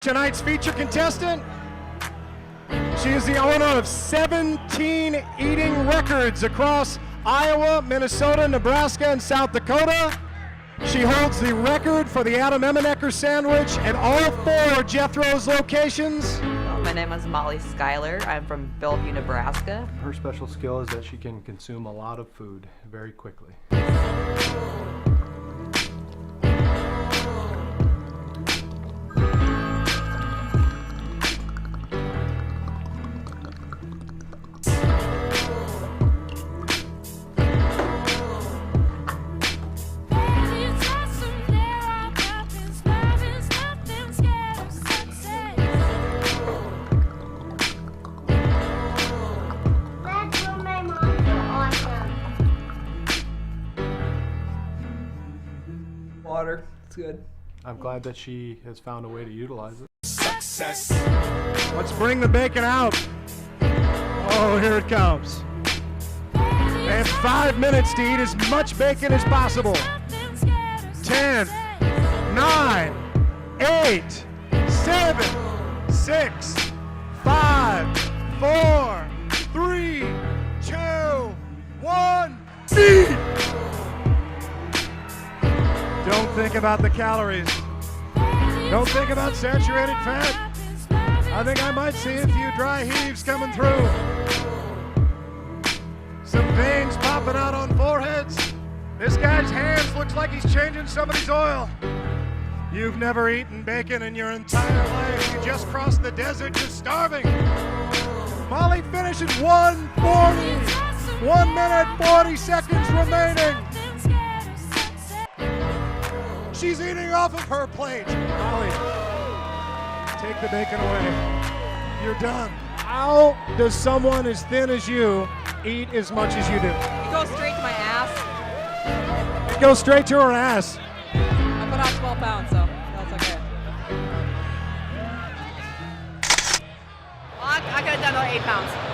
Tonight's feature contestant, she is the owner of 17 eating records across Iowa, Minnesota, Nebraska, and South Dakota. She holds the record for the Adam Emenecker sandwich at all 4 Jethro's locations. My name is Molly Schuyler. I'm from Bellevue, Nebraska. Her special skill is that she can consume a lot of food very quickly. Water, it's good. I'm glad that she has found a way to utilize it. Success. Let's bring the bacon out. Oh, here it comes. They have 5 minutes to eat as much bacon as possible. 10, 9, 8, 7, 6, 5, 4, 3, 2, 1, eat! Don't think about the calories. Don't think about saturated fat. I think I might see a few dry heaves coming through. Some veins popping out on foreheads. This guy's hands looks like he's changing somebody's oil. You've never eaten bacon in your entire life. You just crossed the desert, you're starving. Molly finishes 1:40. 1 minute, 40 seconds remaining. She's eating off of her plate. Molly, take the bacon away. You're done. How does someone as thin as you eat as much as you do? It goes straight to my ass. It goes straight to her ass. I put on 12 pounds, so that's okay. I could have done about 8 pounds.